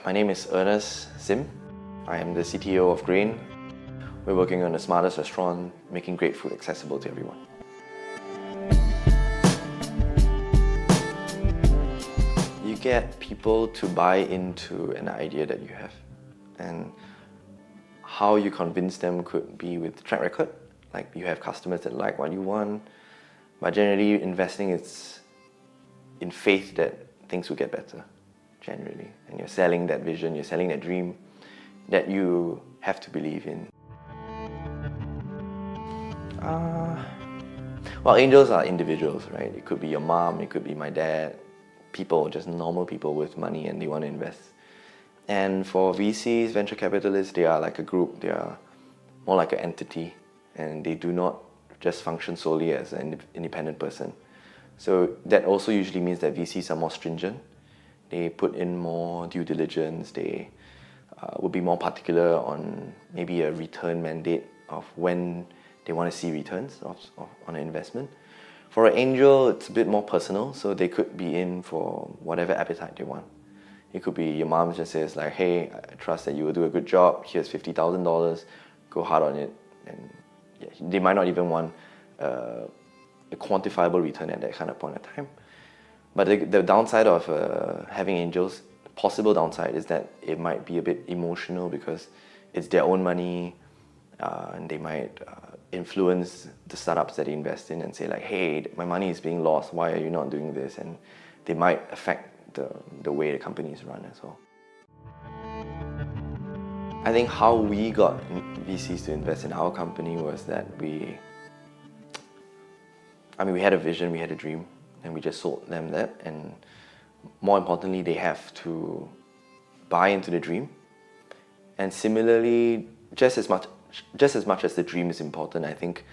My name is Ernest Sim. I am the CTO of Grain. We're working on the smartest restaurant, making great food accessible to everyone. You get people to buy into an idea that you have. And how you convince them could be with track record. Like you have customers that like what you want, but generally investing is in faith that things will get better, generally. And you're selling that vision, you're selling that dream that you have to believe in. Well, angels are individuals, right? It could be your mom, it could be my dad, people, just normal people with money and they want to invest. And for VCs, venture capitalists, they are like a group, they are more like an entity, and they do not just function solely as an independent person. So that also usually means that VCs are more stringent. They put in more due diligence, they would be more particular on maybe a return mandate of when they want to see returns on an investment. For an angel, it's a bit more personal, so they could be in for whatever appetite they want. It could be your mom just says like, hey, I trust that you will do a good job, here's $50,000, go hard on it. And yeah, they might not even want a quantifiable return at that kind of point of time. But the downside of having angels, possible downside, is that it might be a bit emotional because it's their own money, and they might influence the startups that they invest in and say like, hey, my money is being lost, why are you not doing this? And they might affect the way the company is run as well. I think how we got VCs to invest in our company was that we had a vision, we had a dream, and we just sold them that. And more importantly, they have to buy into the dream. And similarly, just as much as the dream is important, I think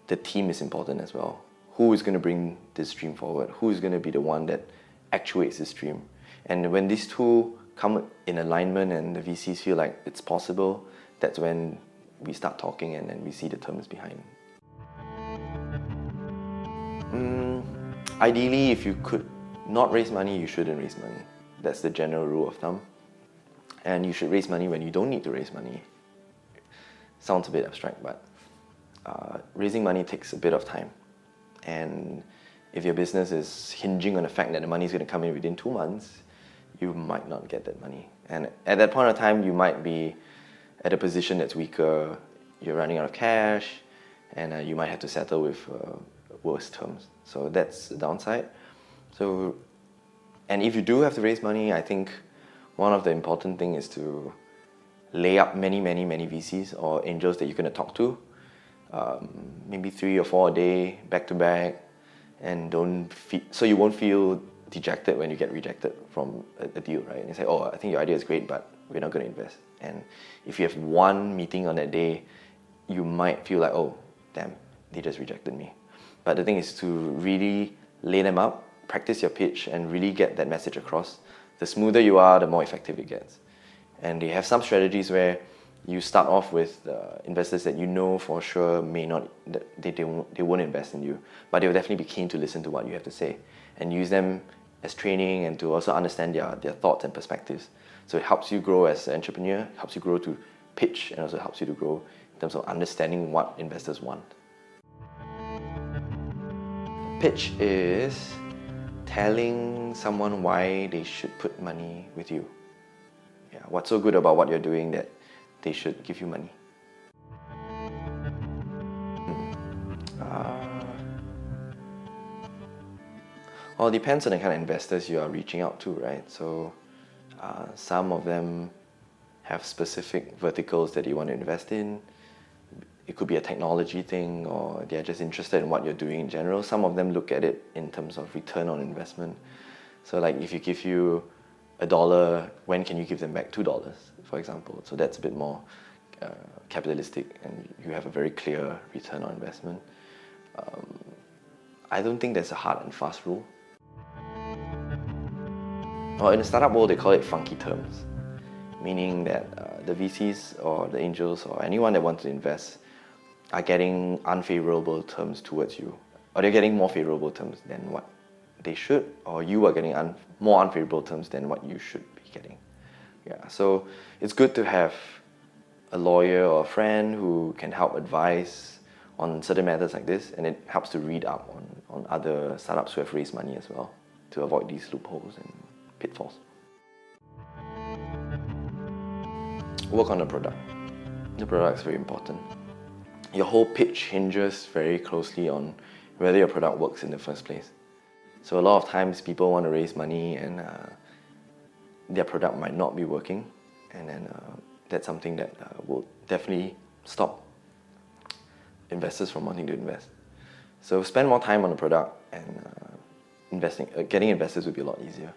the team is important as well. Who is going to bring this dream forward? Who is going to be the one that actuates this dream? And when these two come in alignment and the VCs feel like it's possible, that's when we start talking and then we see the terms behind. Ideally, if you could not raise money, you shouldn't raise money. That's the general rule of thumb. And you should raise money when you don't need to raise money. Sounds a bit abstract, but raising money takes a bit of time. And if your business is hinging on the fact that the money is going to come in within 2 months, you might not get that money. And at that point of time, you might be at a position that's weaker, you're running out of cash, and you might have to settle with worse terms. So that's the downside. So, and if you do have to raise money, I think one of the important things is to lay up many VCs or angels that you're going to talk to, maybe 3 or 4 a day, back to back, and so you won't feel dejected when you get rejected from a deal, right? And you say, oh, I think your idea is great, but we're not going to invest. And if you have one meeting on that day, you might feel like, oh, damn, they just rejected me. But the thing is to really lay them up, practice your pitch, and really get that message across. The smoother you are, the more effective it gets. And they have some strategies where you start off with investors that you know for sure may not, they won't invest in you, but they will definitely be keen to listen to what you have to say and use them as training and to also understand their thoughts and perspectives. So it helps you grow as an entrepreneur, helps you grow to pitch, and also helps you to grow in terms of understanding what investors want. Pitch is telling someone why they should put money with you. Yeah, what's so good about what you're doing that they should give you money. Well, it depends on the kind of investors you are reaching out to, right? So some of them have specific verticals that you want to invest in. It could be a technology thing, or they're just interested in what you're doing in general. Some of them look at it in terms of return on investment. So like if you give you $1, when can you give them back $2, for example? So that's a bit more capitalistic, and you have a very clear return on investment. I don't think there's a hard and fast rule. Well, in the startup world, they call it funky terms, meaning that the VCs or the angels or anyone that wants to invest are getting unfavorable terms towards you, or they're getting more favorable terms than what they should, or you are getting more unfavorable terms than what you should be getting. Yeah, so it's good to have a lawyer or a friend who can help advise on certain matters like this, and it helps to read up on other startups who have raised money as well to avoid these loopholes and pitfalls. Work on the product. The product is very important. Your whole pitch hinges very closely on whether your product works in the first place. So a lot of times people want to raise money and their product might not be working, and then that's something that will definitely stop investors from wanting to invest. So spend more time on the product, and getting investors will be a lot easier.